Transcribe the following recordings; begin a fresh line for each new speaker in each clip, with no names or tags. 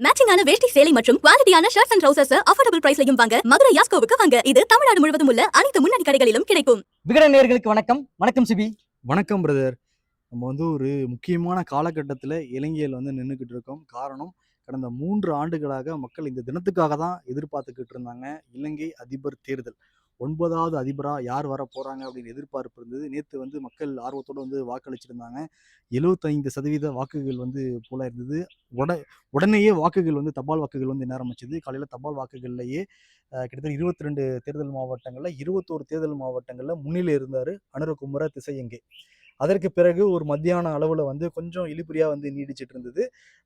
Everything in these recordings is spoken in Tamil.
மேட்சிங்கான வேஷ்டி சேலை மற்றும் குவாலிட்டியான ஷர்ட்ஸ் அண்ட் ட்ரவுசர்ஸ் அஃபோர்டபிள் பிரைஸ்லயும் வாங்க மதுரை யாஸ்கோவுக்கு வாங்க. இது தமிழ்நாடு முழுவதும் உள்ள அனைத்து முன்னணி கடைகளிலும் கிடைக்கும்.
விகடன் நேயர்களுக்கு வணக்கம். வணக்கம் சிபி.
வணக்கம் பிரதர். நம்ம ஒரு முக்கியமான காலகட்டத்தில் இலங்கையில் நின்றுக்கிட்டு இருக்கோம். காரணம், கடந்த 3 ஆண்டுகளாக மக்கள் இந்த தினத்துக்காக தான் எதிர்பார்த்துக்கிட்டு இருந்தாங்க. இலங்கை அதிபர் தேர்தல் 9வது அதிபராக யார் வர போகிறாங்க அப்படின்னு எதிர்பார்ப்பு இருந்தது. நேற்று மக்கள் ஆர்வத்தோடு வாக்களிச்சிருந்தாங்க. 75% வாக்குகள் போல இருந்தது. உடனேயே வாக்குகள் தபால் வாக்குகள் என்ன ஆரம்பிச்சது. காலையில் தபால் வாக்குகள்லேயே கிட்டத்தட்ட 22 தேர்தல் மாவட்டங்களில் 21 தேர்தல் மாவட்டங்களில் முன்னிலை இருந்தார் அனுரகுமார திசையங்கே. அதற்கு பிறகு ஒரு மத்தியான அளவில் கொஞ்சம் இழுபறியாக நீடிச்சிட்டு இருந்தது.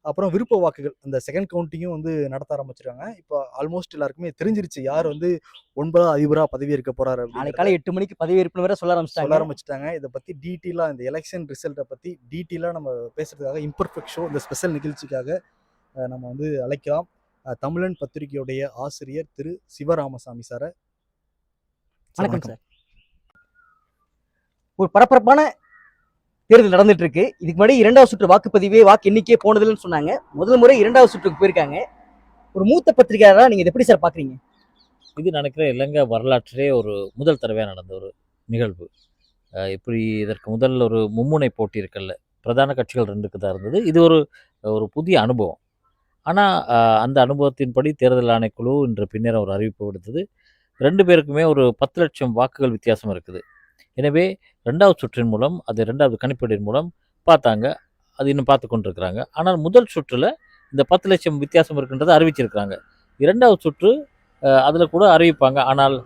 அப்புறம் விருப்ப வாக்குகள் அந்த செகண்ட் கவுண்டிங்கும் நடத்த ஆரம்பிச்சிருக்காங்க. இப்போ ஆல்மோஸ்ட் எல்லாருக்குமே தெரிஞ்சிருச்சு யார் 9வது அதிபராக பதவியேற்க போறாரு.
நாளைக்கு காலை 8 மணிக்கு பதவியேற்பு வேற சொல்ல ஆரம்பிச்சிட்டாங்க.
இதை பற்றி டீட்டெயிலாக இந்த எலெக்ஷன் ரிசல்ட்டை பற்றி டீட்டெயிலாக நம்ம பேசுறதுக்காக இம்பர்ஃபெக்ட் ஷோ இந்த ஸ்பெஷல் நிகழ்ச்சிக்காக நம்ம அழைக்கலாம் தமிழன் பத்திரிகையுடைய ஆசிரியர் திரு சிவராமசாமி சாரை.
வணக்கம் சார். ஒரு பரபரப்பான தேர்தல் நடந்துட்டு இருக்கு. இதுக்கு முன்னாடி 2வது சுற்று வாக்குப்பதிவே வாக்கு எண்ணிக்கையே போனதுன்னு சொன்னாங்க. முதல் முறை 2வது சுற்றுக்கு போயிருக்காங்க. ஒரு மூத்த பத்திரிகையாளராக நீங்க எப்படி சார் பாக்குறீங்க?
இது நினைக்கிற இலங்கை வரலாற்றிலே ஒரு முதல் தடவையாக நடந்த ஒரு நிகழ்வு. இப்படி இதற்கு முதல் ஒரு மும்முனை போட்டி இருக்கல்ல, பிரதான கட்சிகள் 2க்கு தான் இருந்தது. இது ஒரு புதிய அனுபவம். ஆனால் அந்த அனுபவத்தின்படி தேர்தல் ஆணைக்குழு இன்று பின்னர் ஒரு அறிவிப்பு விடுத்தது. 2 பேருக்குமே ஒரு 10 லட்சம் வாக்குகள் வித்தியாசம் இருக்குது. எனவே 2வது சுற்றின் மூலம், அது 2வது கணிப்பீடின் மூலம் பார்த்தாங்க. அது இன்னும் பார்த்து கொண்டிருக்கிறாங்க. ஆனால் முதல் சுற்றில் இந்த 10 லட்சம் வித்தியாசம் இருக்குன்றதை அறிவிச்சிருக்கிறாங்க. 2வது சுற்று அதில் கூட அறிவிப்பாங்க. ஆனால்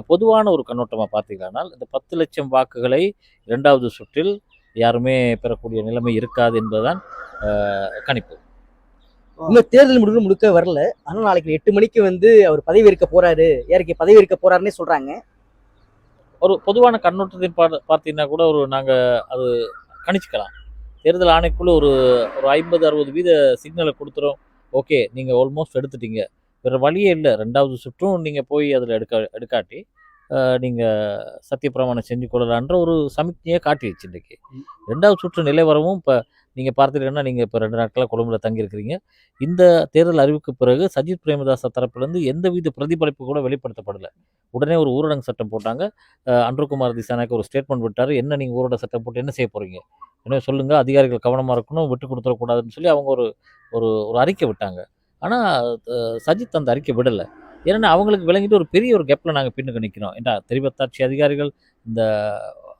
பொதுவான ஒரு கண்ணோட்டமாக பார்த்தீங்கன்னால் இந்த 10 லட்சம் வாக்குகளை 2வது சுற்றில் யாருமே பெறக்கூடிய நிலைமை இருக்காது என்பதுதான் கணிப்பு.
இந்த தேர்தல் முடிவு முழுக்க வரல. ஆனால் நாளைக்கு 8 மணிக்கு அவர் பதவியேற்க போறாரு, யாருக்கு பதவியேற்க போறாருன்னே சொல்றாங்க.
ஒரு பொதுவான கண்ணோட்டத்தின் பார்த்தீங்கன்னா கூட நாங்கள் அது கணிச்சிக்கலாம். தேர்தல் ஆணைக்குள்ள ஒரு 50-60% சிக்னலை கொடுத்துரும். ஓகே, நீங்கள் ஆல்மோஸ்ட் எடுத்துட்டீங்க, வேறு வழியே இல்லை, 2வது சுற்றும் நீங்கள் போய் அதில் எடுக்காட்டி நீங்கள் சத்தியப்பிரமாணம் செஞ்சு கொள்ளலான்ற ஒரு சமிக்ஞையை காட்டிடுச்சு. இன்றைக்கு 2வது சுற்று நிலைவரமும் இப்போ நீங்கள் பார்த்துட்டீங்கன்னா, நீங்கள் இப்போ 2 நாட்களாக கொழும்புல தங்கியிருக்கிறீங்க. இந்த தேர்தல் அறிவுக்கு பிறகு சஜித் பிரேமதாச தரப்புலேருந்து எந்தவித பிரதிபலிப்பு கூட வெளிப்படுத்தப்படலை. உடனே ஒரு ஊரடங்கு சட்டம் போட்டாங்க. அனுரகுமார திசாநாயக்க ஒரு ஸ்டேட்மெண்ட் விட்டார். என்ன நீங்கள் ஊரடங்கு சட்டம் போட்டு என்ன செய்ய போகிறீங்க, எனவே சொல்லுங்கள், அதிகாரிகள் கவனமாக இருக்கணும், விட்டு கொடுத்துடக்கூடாதுன்னு சொல்லி அவங்க ஒரு ஒரு அறிக்கை விட்டாங்க. ஆனால் சஜித் அந்த அறிக்கை விடலை. ஏன்னா அவங்களுக்கு விளங்கிட்டு ஒரு பெரிய ஒரு கேப்பில் நாங்கள் பின்னுக்கு நிற்கிறோம். ஏன்னா தெரிவத்தாட்சி அதிகாரிகள், இந்த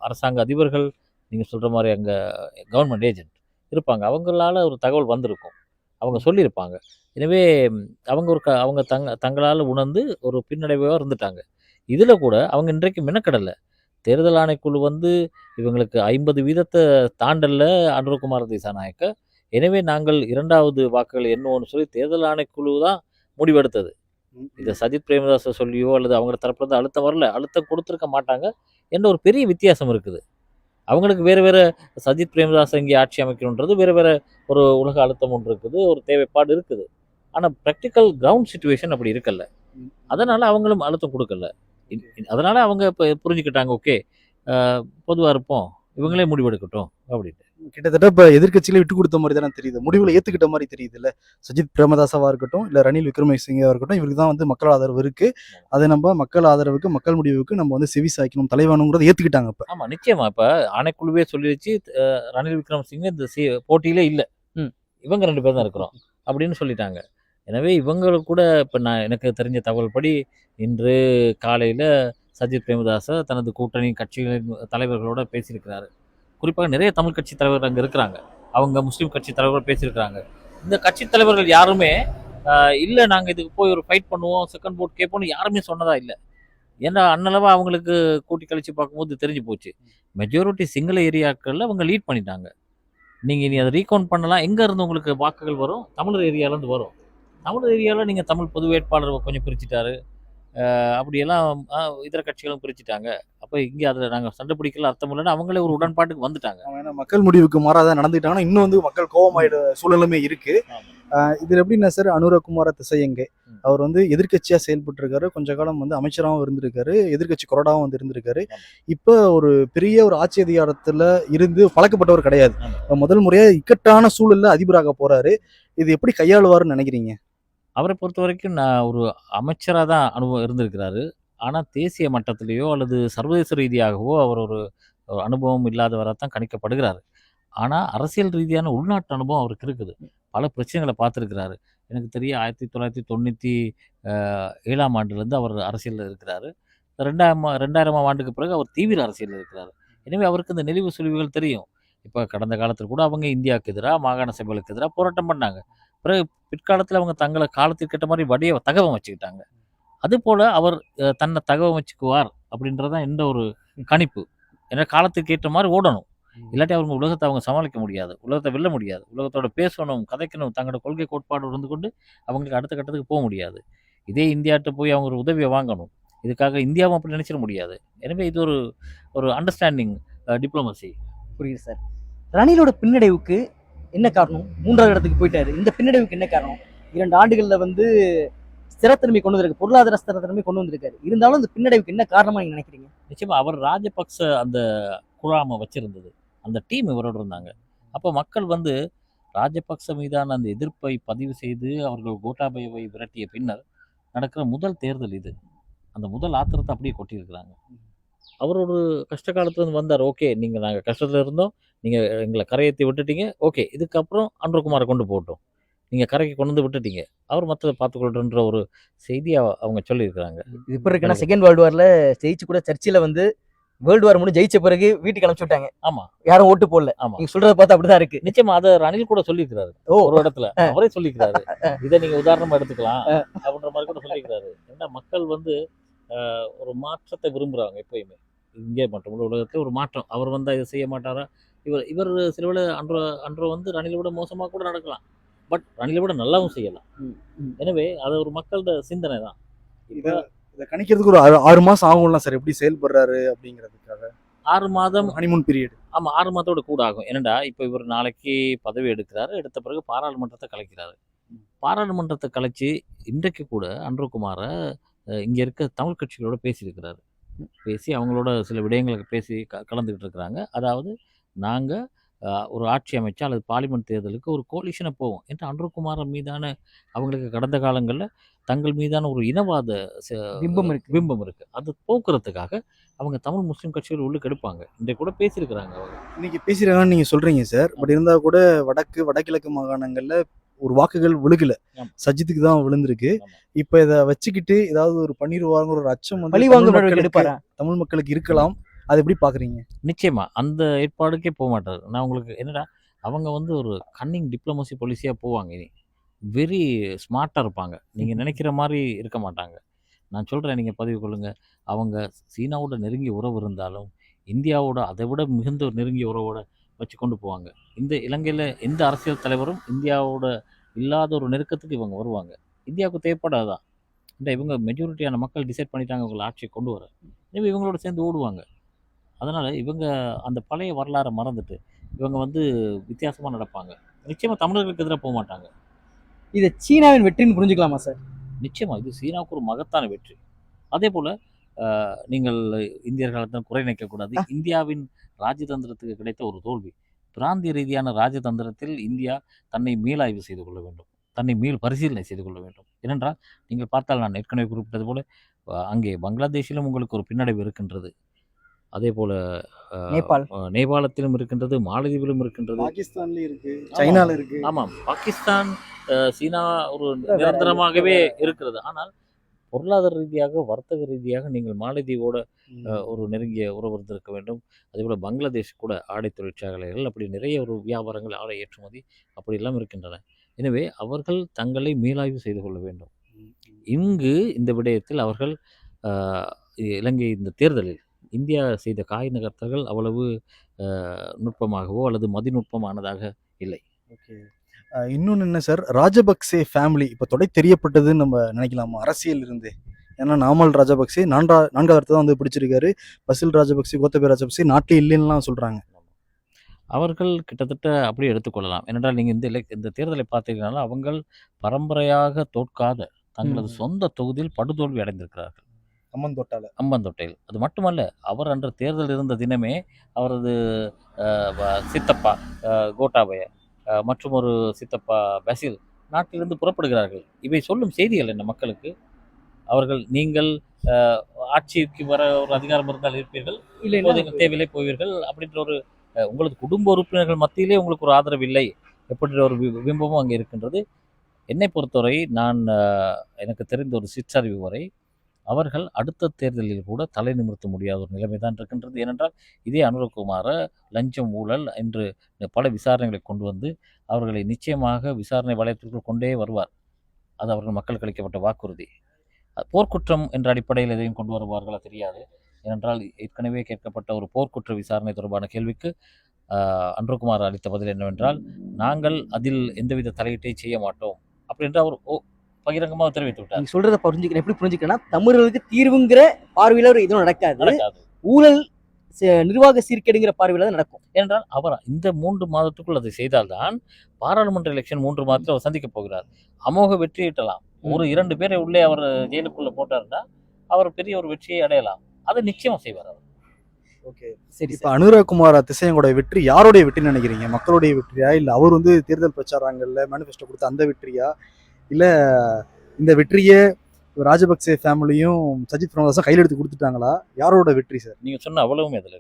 அரசாங்க அதிபர்கள், நீங்கள் சொல்கிற மாதிரி அங்கே கவர்மெண்ட் ஏஜென்ட் இருப்பாங்க, அவங்களால ஒரு தகவல் வந்திருக்கும், அவங்க சொல்லியிருப்பாங்க. எனவே அவங்க தங்களால் உணர்ந்து ஒரு பின்னடைவாக இருந்துட்டாங்க. இதில் கூட அவங்க இன்றைக்கு மெனக்கடலை. தேர்தல் ஆணைக்குழு இவங்களுக்கு 50% தாண்டல்ல அனுரகுமார திசாநாயக்க. எனவே நாங்கள் 2வது வாக்குகள் எண்ணுவோம்னு சொல்லி தேர்தல் ஆணைக்குழு தான் முடிவெடுத்தது. இதை சஜித் பிரேமதாச சொல்லியோ அல்லது அவங்க தரப்புலேருந்து அழுத்தம் வரல, அழுத்தம் கொடுத்துருக்க மாட்டாங்க என்ற ஒரு பெரிய வித்தியாசம் இருக்குது. அவங்களுக்கு வேறு சஜித் பிரேமதாச இங்கே ஆட்சி அமைக்கணுன்றது வேறு ஒரு உலக அழுத்தம் ஒன்று இருக்குது, ஒரு தேவைப்பாடு இருக்குது. ஆனால் ப்ராக்டிக்கல் கிரவுண்ட் சிச்சுவேஷன் அப்படி இருக்கல. அதனால் அவங்களும் அழுத்தம் கொடுக்கல. அதனால் அவங்க இப்போ புரிஞ்சுக்கிட்டாங்க, ஓகே பொதுவாக இருப்போம், இவங்களே முடிவெடுக்கட்டும் அப்படின்ட்டு.
கிட்டத்தட்ட இப்போ எதிர்கட்சியில விட்டு கொடுத்த மாதிரி தானே தெரியுது, முடிவில் ஏற்றுக்கிட்ட மாதிரி தெரியுது. இல்லை சஜித் பிரேமதாசாவாக இருக்கட்டும், இல்லை ரணில் விக்ரமசிங்கவாக இருக்கட்டும், இவருக்கு தான் மக்கள் ஆதரவு இருக்குது. அதை நம்ம மக்கள் ஆதரவுக்கு, மக்கள் முடிவுக்கு நம்ம செவி சாய்க்கணும், தலைவனுங்கிறத ஏற்றுக்கிட்டாங்க. இப்போ
ஆமாம், நிச்சயமாக. இப்போ ஆணைக்குழுவே சொல்லிடுச்சு, ரணில் விக்ரமசிங்க இந்த போட்டியிலே இல்லை, இவங்க 2 பேர் தான் இருக்கிறோம் அப்படின்னு சொல்லிட்டாங்க. எனவே இவங்களுக்கு கூட இப்போ எனக்கு தெரிஞ்ச தகவல் படி இன்று காலையில் சஜித் பிரேமதாச தனது கூட்டணி கட்சிகளின் தலைவர்களோடு பேசியிருக்கிறாரு. குறிப்பாக நிறைய தமிழ் கட்சி தலைவர்கள் அங்கே இருக்கிறாங்க, அவங்க முஸ்லீம் கட்சி தலைவர்கள் பேசியிருக்கிறாங்க. இந்த கட்சி தலைவர்கள் யாருமே இல்லை நாங்கள் இதுக்கு போய் ஒரு ஃபைட் பண்ணுவோம், செகண்ட் போட் கேட்போம்னு யாருமே சொன்னதா இல்லை. ஏன்னா அன்னளவா அவங்களுக்கு கூட்டி கழிச்சு பார்க்கும்போது தெரிஞ்சு போச்சு, மெஜாரிட்டி சிங்கள ஏரியாக்களில் அவங்க லீட் பண்ணிட்டாங்க. நீங்கள் இனி அதை ரீகவுண்ட் பண்ணலாம். எங்கே இருந்து உங்களுக்கு வாக்குகள் வரும்? தமிழர் ஏரியாவிலேருந்து வரும். தமிழ் ஏரியாவில் நீங்கள் தமிழ் பொது வேட்பாளர் கொஞ்சம் பிரிச்சுட்டாரு, அப்படியெல்லாம் இதர கட்சிகளும் பிரிச்சுட்டாங்க. அப்போ இங்கே அதில் நாங்கள் சண்டை பிடிக்கல அர்த்தம் இல்லைன்னு அவங்களே ஒரு உடன்பாட்டுக்கு வந்துட்டாங்க.
மக்கள் முடிவுக்கு மாறாத நடந்துக்கிட்டாங்கன்னா இன்னும் மக்கள் கோபமாயிட சூழலுமே இருக்குது. இதில் எப்படின்னா சார், அனுரகுமார திசையங்கே அவர் வந்து எதிர்க்கட்சியாக செயல்பட்டு இருக்காரு. கொஞ்ச காலம் வந்து அமைச்சராகவும் இருந்திருக்காரு, எதிர்க்கட்சி கொறடாவும் வந்து இருந்திருக்காரு. இப்போ ஒரு பெரிய ஒரு ஆட்சி அதிகாரத்தில் இருந்து பழக்கப்பட்டவர் கிடையாது. முதல் முறையாக இக்கட்டான சூழலில் அதிபராக போறாரு. இது எப்படி கையாளுவாருன்னு நினைக்கிறீங்க?
அவரை பொறுத்த வரைக்கும் நான் ஒரு அமைச்சராக தான் அனுபவம் இருந்திருக்கிறாரு. ஆனால் தேசிய மட்டத்திலேயோ அல்லது சர்வதேச ரீதியாகவோ அவர் ஒரு அனுபவம் இல்லாதவராக தான் கணிக்கப்படுகிறார். ஆனால் அரசியல் ரீதியான உள்நாட்டு அனுபவம் அவருக்கு இருக்குது. பல பிரச்சனைகளை பார்த்துருக்கிறாரு. எனக்கு தெரிய 1997ஆம் ஆண்டுலேருந்து அவர் அரசியலில் இருக்கிறாரு. 2000ஆம் ஆண்டுக்கு பிறகு அவர் தீவிர அரசியலில் இருக்கிறார். எனவே அவருக்கு இந்த நெளிவு சுழிவுகள் தெரியும். இப்போ கடந்த காலத்தில் கூட அவங்க இந்தியாவுக்கு எதிராக, மாகாண சபைகளுக்கு எதிராக போராட்டம் பண்ணாங்க. பிறகு பிற்காலத்தில் அவங்க தங்களை காலத்திற்கேற்ற மாதிரி தகவம் வச்சுக்கிட்டாங்க. அதுபோல் அவர் தன்னை தகவம் வச்சுக்குவார் அப்படின்றதான் எந்த ஒரு கணிப்பு. ஏன்னா காலத்துக்கு ஏற்ற மாதிரி ஓடணும். இல்லாட்டி அவங்க உலகத்தை அவங்க சமாளிக்க முடியாது, உலகத்தை வெல்ல முடியாது, உலகத்தோட பேசணும், கதைக்கணும், தங்களோட கொள்கை கோட்பாடு இருந்து கொண்டு அவங்களுக்கு அடுத்த கட்டத்துக்கு போக முடியாது. இதே இந்தியாட்ட போய் அவங்க ஒரு உதவியை வாங்கணும். இதுக்காக இந்தியாவும் அப்படி நினைச்சிட முடியாது. எனவே இது ஒரு ஒரு அண்டர்ஸ்டாண்டிங் டிப்ளமசி.
புரியுது சார். ரணிலோட பின்னடைவுக்கு என்ன காரணம்? 3வது இடத்துக்கு போயிட்டாரு. இந்த பின்னடைவுக்கு என்ன காரணம்? 2 ஆண்டுகள்ல வந்து ஸ்திரத்தன்மை கொண்டு வந்திருக்கு, பொருளாதார ஸ்திரத்தன்மை கொண்டு வந்திருக்காரு. இருந்தாலும் இந்த பின்னடைவுக்கு என்ன காரணமா நீங்க நினைக்கிறீங்க?
நிச்சயமா அவர் ராஜபக்ச அந்த குழாமை வச்சிருந்தது, அந்த டீம் இவரோடு இருந்தாங்க. அப்போ மக்கள் வந்து ராஜபக்ச மீதான அந்த எதிர்ப்பை பதிவு செய்து அவர்கள் கோட்டாபயவை விரட்டிய பின்னர் நடக்கிற முதல் தேர்தல் இது. அந்த முதல் ஆத்திரத்தை அப்படியே கொட்டியிருக்கிறாங்க. அவர் ஒரு கஷ்ட காலத்துலேருந்து வந்தார். ஓகே, நாங்கள் கஷ்டத்தில் இருந்தோம், நீங்கள் எங்களை கரையேற்றி விட்டுட்டீங்க, ஓகே இதுக்கப்புறம் அன்ருகுமாரை கொண்டு போட்டோம், நீங்கள் கரைக்கு கொண்டு வந்து விட்டுட்டீங்க, அவர் மற்றதை பார்த்துக்கொள்றன்ற ஒரு செய்தியை அவங்க சொல்லியிருக்கிறாங்க.
இது இப்போ இருக்குன்னா செகண்ட் வேர்ல்டு வார்ல ஜெயிச்சு கூட சர்ச்சில் வந்து வேர்ல்டு வார் முடிஞ்சு ஜெயிச்ச பிறகு வீட்டுக்கு அனுப்பிச்சு விட்டாங்க.
ஆமாம்,
யாரும் ஓட்டு போடல.
ஆமாம்,
நீங்க சொல்றத பார்த்தா அப்படிதான் இருக்கு.
நிச்சயமா அதை ரணில் கூட சொல்லியிருக்கிறாரு. ஒரு இடத்துல அவரே சொல்லியிருக்கிறாரு, இதை நீங்கள் உதாரணமாக எடுத்துக்கலாம் அப்படின்ற மாதிரி கூட சொல்லியிருக்கிறாரு. ஏன்னா மக்கள் வந்து ஒரு மாற்றத்தை விரும்புகிறாங்க எப்பயுமே. இங்கே மட்டும் உலகத்தில் ஒரு மாற்றம். அவர் வந்தால் இதை செய்ய மாட்டாரா? இவர் சில வேளை அன்றோ வந்து ரணிலை விட மோசமாக கூட நடக்கலாம், பட் ரணிலை விட நல்லாவும் செய்யலாம். எனவே அது ஒரு மக்களோட சிந்தனை தான்.
இதை கணிக்கிறதுக்கு ஒரு 6 மாதம் ஆகும்லாம் சார், எப்படி செயல்படுறாரு அப்படிங்கிறதுக்காக.
6 மாதம்
ஹனிமூன் பீரியட்.
ஆமாம், 6 மாதத்தோட கூட ஆகும். என்னடா இப்போ இவர் நாளைக்கு பதவி எடுக்கிறாரு, எடுத்த பிறகு பாராளுமன்றத்தை கலைக்கிறாரு. பாராளுமன்றத்தை கலைச்சி இன்றைக்கு கூட அன்ருகுமாரை இங்கே இருக்க தமிழ் கட்சிகளோட பேசியிருக்கிறாரு. பேசி அவங்களோட சில விடயங்களுக்கு பேசி கலந்துக்கிட்டு இருக்கிறாங்க. அதாவது நாங்கள் ஒரு ஆட்சி அமைச்சா அல்லது பார்லிமெண்ட் தேர்தலுக்கு ஒரு கோலிஷனை போவோம் என்று அன்ருகுமார் மீதான அவங்களுக்கு கடந்த காலங்களில் தங்கள் மீதான ஒரு இனவாத பிம்பம் இருக்குது. அது போக்குறதுக்காக அவங்க தமிழ் முஸ்லீம் கட்சிகள் உள்ளுக்கு எடுப்பாங்க. இன்றைக்கு கூட பேசியிருக்கிறாங்க. அவங்க
இன்னைக்கு பேசியிருக்காங்கன்னு நீங்கள் சொல்கிறீங்க சார். பட் இருந்தால் கூட வடகிழக்கு மாகாணங்களில் ஒரு வாக்குகள் விழுகல, சஜித்துக்கு தான் விழுந்திருக்கு. இப்போ இதை வச்சுக்கிட்டு ஏதாவது ஒரு பண்ணிடுவாங்கிற ஒரு அச்சம் வந்து தமிழ் மக்களுக்கு இருக்கலாம். அது எப்படி பார்க்குறீங்க?
நிச்சயமா அந்த ஏற்பாடுக்கே போக மாட்டார். நான் உங்களுக்கு என்னடா, அவங்க வந்து ஒரு கன்னிங் டிப்ளமசி பாலிசியாக போவாங்க. இனி வெரி ஸ்மார்ட்டாக இருப்பாங்க. நீங்கள் நினைக்கிற மாதிரி இருக்க மாட்டாங்க. நான் சொல்கிறேன், நீங்கள் பதிவு கொள்ளுங்கள். அவங்க சீனாவோட நெருங்கிய உறவு இருந்தாலும் இந்தியாவோட அதை விட மிகுந்த ஒரு நெருங்கிய உறவோட வச்சு கொண்டு போவாங்க. இந்த இலங்கையில் எந்த அரசியல் தலைவரும் இந்தியாவோட இல்லாத ஒரு நெருக்கத்துக்கு இவங்க வருவாங்க. இந்தியாவுக்கு தேவைப்படாதான். இந்த இவங்க மெஜாரிட்டியான மக்கள் டிசைட் பண்ணிட்டாங்க இவங்களை ஆட்சியை கொண்டு வர. எனவே இவங்களோட சேர்ந்து ஓடுவாங்க. அதனால் இவங்க அந்த பழைய வரலாறை மறந்துட்டு இவங்க வந்து வித்தியாசமாக நடப்பாங்க. நிச்சயமாக தமிழர்களுக்கு எதிராக போக மாட்டாங்க.
இதை சீனாவின் வெற்றின்னு புரிஞ்சுக்கலாமா சார்?
நிச்சயமாக இது சீனாவுக்கு ஒரு மகத்தான வெற்றி. அதே போல் நீங்கள் இந்தியர்களை குறை நினைக்கக்கூடாது. இந்தியாவின் ராஜதந்திரத்துக்கு கிடைத்த ஒரு தோல்வி. பிராந்திய ரீதியான ராஜதந்திரத்தில் இந்தியா தன்னை மீளாய்வு செய்து கொள்ள வேண்டும், தன்னை மீள் பரிசீலனை செய்து கொள்ள வேண்டும். ஏனென்றால் நீங்கள் பார்த்தால் நான் ஏற்கனவே குறிப்பிட்டது போல அங்கே பங்களாதேஷிலும் உங்களுக்கு ஒரு பின்னடைவு இருக்கின்றது. அதே போல நேபாளத்திலும் இருக்கின்றது, மாலத்தீவிலும் இருக்கின்றது,
பாகிஸ்தான்லயும் இருக்கு, சைனால இருக்கு.
ஆமாம், பாகிஸ்தான், சீனா ஒரு நிரந்தரமாகவே இருக்கிறது. ஆனால் பொருளாதார ரீதியாக, வர்த்தக ரீதியாக நீங்கள் மாலத்தீவோட ஒரு நெருங்கிய உறவு இருந்திருக்க வேண்டும். அதேபோல் பங்களாதேஷ் கூட ஆடை தொழிற்சாலைகள், அப்படி நிறைய ஒரு வியாபாரங்கள், ஆடை ஏற்றுமதி அப்படி எல்லாம் இருக்கின்றன. எனவே அவர்கள் தங்களை மீளாய்வு செய்து கொள்ள வேண்டும். இங்கு இந்த விடயத்தில் அவர்கள் இலங்கை இந்த தேர்தலில் இந்தியா செய்த காய் நகர்த்தல்கள் அவ்வளவு நுட்பமாகவோ அல்லது மதிநுட்பமானதாக இல்லை.
ஓகே, இன்னொன்று என்ன சார், ராஜபக்சே ஃபேமிலி இப்போ தொடை தெரியப்பட்டதுன்னு நம்ம நினைக்கலாமா அரசியல் இருந்து? ஏன்னா நாமல் ராஜபக்சே 4வது இடத்த தான் வந்து பிடிச்சிருக்காரு. பசில் ராஜபக்சே, கோத்தபய ராஜபக்சே நாட்டில் இல்லைன்னுலாம் சொல்கிறாங்க.
அவர்கள் கிட்டத்தட்ட அப்படியே எடுத்துக்கொள்ளலாம். ஏனென்றால் நீங்கள் இந்த தேர்தலை பார்த்தீங்கனாலும் அவங்கள் பரம்பரையாக தோற்காத தங்களது சொந்த தொகுதியில் படுதோல்வி அடைந்திருக்கிறார்கள். அம்பந்தோட்டையில். அது மட்டுமல்ல, அவர் அன்று தேர்தல் இருந்த தினமே அவரது சித்தப்பா கோட்டாபய மற்றும் ஒரு சித்தப்பா பசில் நாட்டிலிருந்து புறப்படுகிறார்கள். இவை சொல்லும் செய்திகள் என்ன மக்களுக்கு? அவர்கள் நீங்கள் ஆட்சிக்கு வர ஒரு அதிகாரம் இருந்தால் இருப்பீர்கள், தேவையில்லை போவீர்கள் அப்படின்ற ஒரு உங்களது குடும்ப உறுப்பினர்கள் மத்தியிலே உங்களுக்கு ஒரு ஆதரவு இல்லை எப்படின்ற ஒரு பிம்பமும் அங்கே இருக்கின்றது. என்னை பொறுத்தவரை நான் எனக்கு தெரிந்த ஒரு சிற்றறிவு வரை அவர்கள் அடுத்த தேர்தலில் கூட தலை நிமிர்த்த முடியாத ஒரு நிலைமை தான் இருக்கின்றது. ஏனென்றால் இதே அனுரகுமார லஞ்சம் ஊழல் என்று பல விசாரணைகளை கொண்டு வந்து அவர்களை நிச்சயமாக விசாரணை வளையத்திற்குள் கொண்டே வருவார். அது அவர்கள் மக்களுக்கு அளிக்கப்பட்ட வாக்குறுதி. போர்க்குற்றம் என்ற அடிப்படையில் எதையும் கொண்டு வருவார்களா தெரியாது. ஏனென்றால் ஏற்கனவே கேட்கப்பட்ட ஒரு போர்க்குற்ற விசாரணை தொடர்பான கேள்விக்கு அனுரகுமார் அளித்த பதில் என்னவென்றால், நாங்கள் அதில் எந்தவித தலையீட்டையும் செய்ய மாட்டோம் அப்படின்ற அவர் பகிரங்கமாக தெரிவித்து விட்டார்.
நீங்க சொல்றதை புரிஞ்சுக்கிறேன். எப்படி புரிஞ்சுக்கிறேன்னா, தமிழர்களுக்கு தீர்வுங்கிற பார்வையில ஒரு இதுவும் நடக்காது. ஊழல் நிர்வாக சீர்கேடுங்கிற பார்வையில தான் நடக்கும்.
ஏனென்றால் அவர் இந்த 3 மாதத்துக்குள் அதை செய்தால்தான் பாராளுமன்ற எலெக்ஷன் 3 மாதத்தில் அவர் சந்திக்கப் போகிறார். அமோக வெற்றியிட்டலாம். ஒரு 2 பேரை உள்ளே அவர் ஜெயிலுக்குள்ள போட்டாருன்னா அவர் பெரிய ஒரு வெற்றியை அடையலாம். அதை நிச்சயம் செய்வார் அவர்.
ஓகே, சரி. இப்போ அனுரகுமார் திசையனோட வெற்றி யாருடைய வெற்றின்னு நினைக்கிறீங்க? மக்களுடைய வெற்றியா, இல்லை அவர் தேர்தல் பிரச்சாரங்கள்ல மேனிஃபெஸ்டோ கொடுத்த அந்த வெற்றியா, இல்லை இந்த வெற்றியை ராஜபக்சே ஃபேமிலியும் சஜித் பிரேமதாஸும் கையில் எடுத்து கொடுத்துட்டாங்களா? யாரோட வெற்றி சார்?
நீங்கள் சொன்ன அவ்வளவும் அதில்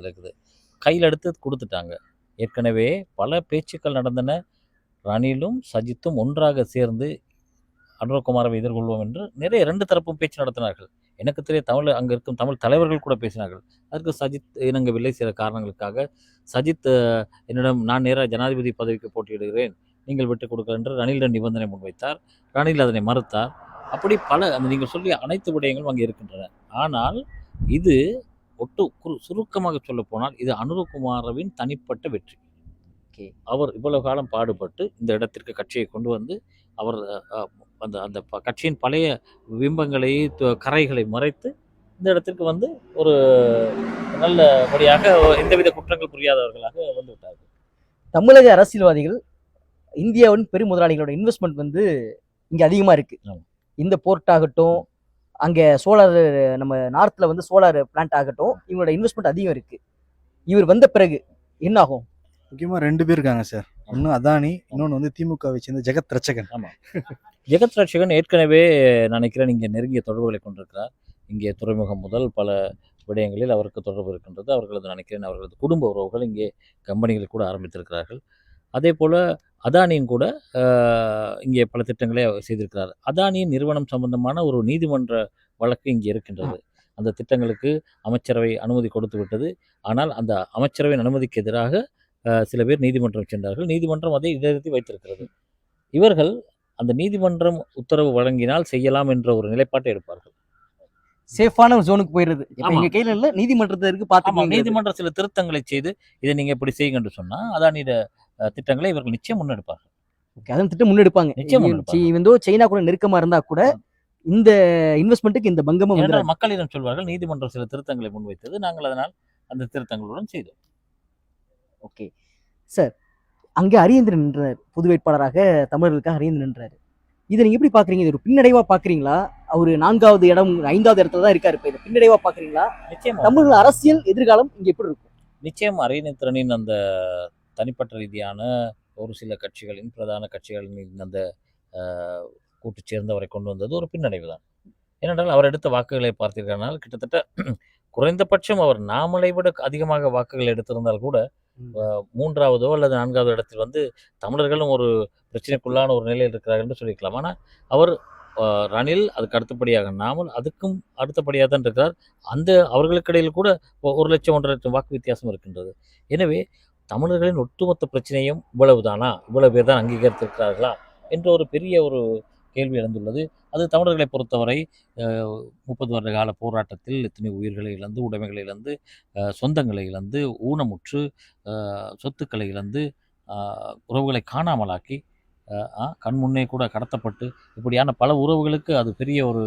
இருக்குது. கையில் எடுத்து கொடுத்துட்டாங்க. ஏற்கனவே பல பேச்சுக்கள் நடந்தன. ரணிலும் சஜித்தும் ஒன்றாக சேர்ந்து அனுரகுமாரை எதிர்கொள்வோம் என்று நிறைய 2 தரப்பும் பேச்சு நடத்தினார்கள். எனக்கு தெரிய அங்கே இருக்கும் தமிழ் தலைவர்கள் கூட பேசினார்கள். அதற்கு சஜித் இணங்கவில்லை சில காரணங்களுக்காக. சஜித் என்னிடம் நான் நேராக ஜனாதிபதி பதவிக்கு போட்டியிடுகிறேன், நீங்கள் விட்டுக் கொடுக்க என்று ரணிலிடம் நிபந்தனை முன்வைத்தார். ரணில் அதனை மறுத்தார். அப்படி பல நீங்கள் சொல்லிய அனைத்து விடயங்களும் அங்கே இருக்கின்றன. ஆனால் இது சுருக்கமாக சொல்ல போனால் இது அனுரகுமாரவின் தனிப்பட்ட வெற்றி. அவர் இவ்வளவு காலம் பாடுபட்டு இந்த இடத்திற்கு கட்சியை கொண்டு வந்து அவர் அந்த கட்சியின் பழைய பிம்பங்களை கரைகளை மறைத்து இந்த இடத்திற்கு வந்து ஒரு நல்லபடியாக எந்தவித குற்றங்கள் புரியாதவர்களாக வந்து விட்டார்கள்.
தமிழக அரசியல்வாதிகள் இந்தியாவின் பெரும் முதலாளிகளோட இன்வெஸ்ட்மெண்ட் இங்க அதிகமா இருக்கு. இந்த போர்ட் ஆகட்டும், அங்க சோலார், நம்ம நார்த்ல சோலார் பிளான்ட் ஆகட்டும், இவங்களோட இன்வெஸ்ட்மெண்ட் அதிகம் இருக்கு. இவர் வந்த பிறகு என்ன ஆகும்?
முக்கியமா 2 பேர் இருக்காங்க சார். ஒன்று அதானி, இன்னொன்று திமுகவை சேர்ந்த ஜெகத் ரட்சகன்.
ஆமாம், ஜெகத் ரட்சகன் ஏற்கனவே நினைக்கிறேன் இங்கே நெருங்கிய தொடர்புகளை கொண்டிருக்கிறார். இங்கே துறைமுகம் முதல் பல விடயங்களில் அவருக்கு தொடர்பு இருக்கின்றது. அவர்களது நினைக்கிறேன் அவர்களது குடும்ப உறவுகள் இங்கே கம்பெனிகளை கூட ஆரம்பித்திருக்கிறார்கள். அதே போல் அதானியும் கூட இங்கே பல திட்டங்களை செய்திருக்கிறார். அதானியின் நிறுவனம் சம்பந்தமான ஒரு நீதிமன்ற வழக்கு இங்கே இருக்கின்றது. அந்த திட்டங்களுக்கு அமைச்சரவை அனுமதி கொடுத்து விட்டது. ஆனால் அந்த அமைச்சரவையின் அனுமதிக்கு எதிராக சில பேர் நீதிமன்றம் சென்றார்கள். நீதிமன்றம் அதை இடைநிறுத்தி வைத்திருக்கிறது. இவர்கள் அந்த நீதிமன்றம் உத்தரவு வழங்கினால் செய்யலாம் என்ற ஒரு நிலைப்பாட்டை எடுப்பார்கள்.
சேஃபான ஒரு ஜோனுக்கு போயிடுறது. எங்க கையில இல்ல, நீதிமன்றத்திற்கு பார்த்து
நீதிமன்றம் சில திருத்தங்களை செய்து இதை நீங்க இப்படி செய்யுங்க என்று சொன்னா அதானியோட திட்டங்களை இவர்கள் நிச்சயம் முன்னெடுப்பார்கள்.
அதன் திட்டம் முன்னெடுப்பாங்க. நிச்சயம் சைனா கூட நெருக்கமா இருந்தா கூட இந்த இன்வெஸ்ட்மெண்ட்டுக்கு இந்த பங்கமும்
மக்களிடம் சொல்வார்கள், நீதிமன்றம் சில திருத்தங்களை முன்வைத்தது, நாங்கள் அதனால் அந்த திருத்தங்களுடன் செய்தோம்.
ஓகே சார், அங்கே அரியந்திரன் நின்றார், பொது வேட்பாளராக தமிழர்களுக்காக அரியந்திரன் நின்றாரு. இதை நீங்க எப்படி பாக்குறீங்க? இது ஒரு பின்னடைவா பாக்குறீங்களா? அவரு 4வது இடம் 5வது இடத்துல தான் இருக்காரு. இப்ப இதை பின்னடைவா பாக்குறீங்களா?
நிச்சயம்
தமிழ் அரசியல் எதிர்காலம் இங்க எப்படி இருக்கும்?
நிச்சயம் அரியந்திரனின் அந்த தனிப்பட்ட ரீதியான ஒரு சில கட்சிகளின் பிரதான கட்சிகளின் அந்த கூட்டு சேர்ந்தவரை கொண்டு வந்தது ஒரு பின்னடைவு தான். ஏனென்றால் அவர் எடுத்த வாக்குகளை பார்த்தீர்களானால் கிட்டத்தட்ட குறைந்தபட்சம் அவர் நாமலை விட அதிகமாக வாக்குகள் எடுத்திருந்தால் கூட 3வதோ அல்லது 4வது இடத்தில் தமிழர்களும் ஒரு பிரச்சனைக்குள்ளான ஒரு நிலையில் இருக்கிறார்கள் என்று சொல்லிக்கலாம். ஆனால் அவர் ரணில், அதுக்கு அடுத்தபடியாக நாமல், அதுக்கும் அடுத்தபடியாக தான் இருக்கிறார். அவர்களுக்கு இடையில் கூட 1 லட்சம் 1.5 லட்சம் வாக்கு வித்தியாசம் இருக்கின்றது. எனவே தமிழர்களின் ஒட்டுமொத்த பிரச்சனையும் இவ்வளவுதானா, இவ்வளவு பேர் தான் அங்கீகரித்திருக்கிறார்களா என்ற ஒரு பெரிய ஒரு கேள்வி எழுந்துள்ளது. அது தமிழர்களை பொறுத்தவரை 30 வருட கால போராட்டத்தில் எத்தனை உயிர்களை இழந்து, உடைமைகளை இழந்து, சொந்தங்களை இழந்து, ஊனமுற்று, சொத்துக்களை இழந்து, உறவுகளை காணாமலாக்கி, கண் முன்னே கூட கடத்தப்பட்டு, இப்படியான பல உறவுகளுக்கு அது பெரிய ஒரு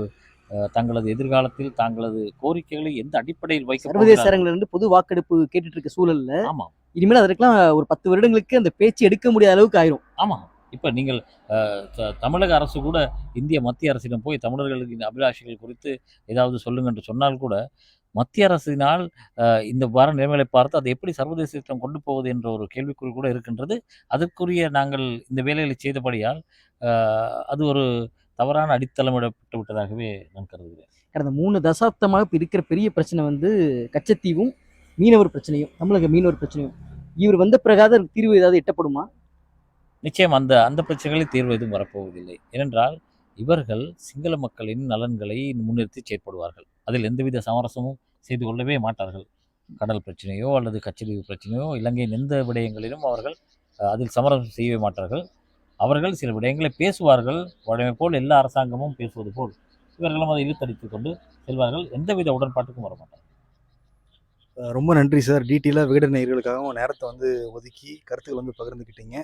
தங்களது எதிர்காலத்தில் தங்களது கோரிக்கைகளை எந்த அடிப்படையில் வைக்க
சர்வதேச
போகிறார்கள்?
அரங்குல இருந்து பொது வாக்கெடுப்பு கேட்டுட்டு இருக்க சூழல்ல
ஆமாம்
இனிமேல் அதற்கெல்லாம் ஒரு 10 வருடங்களுக்கு அந்த பேச்சு எடுக்க முடியாத அளவுக்கு ஆயிரும்.
ஆமாம். இப்போ நீங்கள் தமிழக அரசு கூட இந்திய மத்திய அரசிடம் போய் தமிழர்களுக்கு இந்த அபிலாஷைகள் குறித்து ஏதாவது சொல்லுங்க என்று சொன்னால் கூட மத்திய அரசினால் இந்த வார நிலைமைகளை பார்த்து அதை எப்படி சர்வதேசத்திடம் கொண்டு போவது என்ற ஒரு கேள்விக்குறி கூட இருக்கின்றது. அதற்குரிய நாங்கள் இந்த வேலைகளை செய்தபடியால் அது ஒரு தவறான அடித்தளமிடப்பட்டு விட்டதாகவே நான் கருதுகிறேன்.
கடந்த 3 தசாப்தமாக இப்ப இருக்கிற பெரிய பிரச்சனை வந்து கச்சத்தீவும் மீனவர் பிரச்சனையும், தமிழக மீனவர் பிரச்சனையும். இவர் வந்த பிறகாத தீர்வு ஏதாவது எட்டப்படுமா?
நிச்சயம் அந்த அந்த பிரச்சனைகளில் தீர்வு எதுவும் வரப்போவதில்லை. ஏனென்றால் இவர்கள் சிங்கள மக்களின் நலன்களை முன்னிறுத்தி செயற்படுவார்கள். அதில் எந்தவித சமரசமும் செய்து கொள்ளவே மாட்டார்கள். கடல் பிரச்சனையோ அல்லது கச்சத்தீவு பிரச்சனையோ இலங்கையின் எந்த விடயங்களிலும் அவர்கள் அதில் சமரசம் செய்யவே மாட்டார்கள். அவர்கள் சில விடயங்களை பேசுவார்கள். வழமை போல் எல்லா அரசாங்கமும் பேசுவது போல் இவர்களும் அதை இழுத்தடித்துக் கொண்டு செல்வார்கள். எந்தவித உடன்பாட்டுக்கும் வரமாட்டார்கள்.
ரொம்ப நன்றி சார். டீட்டெயிலாக விகடன் நேயர்களுக்காகவும் நேரத்தை வந்து ஒதுக்கி கருத்துக்கள் வந்து பகிர்ந்துக்கிட்டீங்க.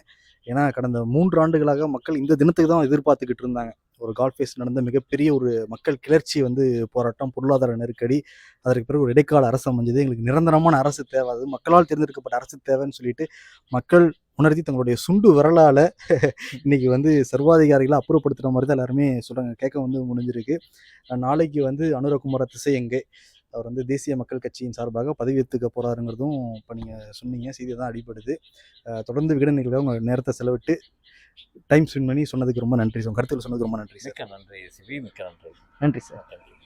ஏன்னா கடந்த 3 ஆண்டுகளாக மக்கள் இந்த தினத்துக்கு தான் எதிர்பார்த்துக்கிட்டு இருந்தாங்க. ஒரு கால்ஃபேஸ் நடந்த மிகப்பெரிய ஒரு மக்கள் கிளர்ச்சி வந்து போராட்டம், பொருளாதார நெருக்கடி, அதற்கு பிறகு ஒரு இடைக்கால அரசு அமைஞ்சது. எங்களுக்கு நிரந்தரமான அரசு தேவை, அது மக்களால் தேர்ந்தெடுக்கப்பட்ட அரசு தேவைன்னு சொல்லிட்டு மக்கள் உணர்த்தி தங்களுடைய சுண்டு விரலால இன்னைக்கு வந்து சர்வாதிகாரிகளை அப்புறப்படுத்துகிற மாதிரி தான் எல்லாருமே சொல்கிறாங்க. கேட்க வந்து முடிஞ்சிருக்கு. நாளைக்கு வந்து அனுரகுமார திசையங்கே அவர் வந்து தேசிய மக்கள் கட்சியின் சார்பாக பதவியேற்றுக்க போறாருங்கிறதும் இப்போ நீங்கள் சொன்னீங்க, செய்தி தான் அடிபடுது. தொடர்ந்து விகடன் நிகழ்வு உங்கள் நேரத்தை செலவிட்டு டைம் ஸ்பெண்ட் பண்ணி சொன்னதுக்கு ரொம்ப நன்றி சார். கருத்துக்கள் சொன்னதுக்கு ரொம்ப நன்றி சார்.
மிக்க நன்றி சிவி, மிக்க நன்றி.
நன்றி சார்.
நன்றி.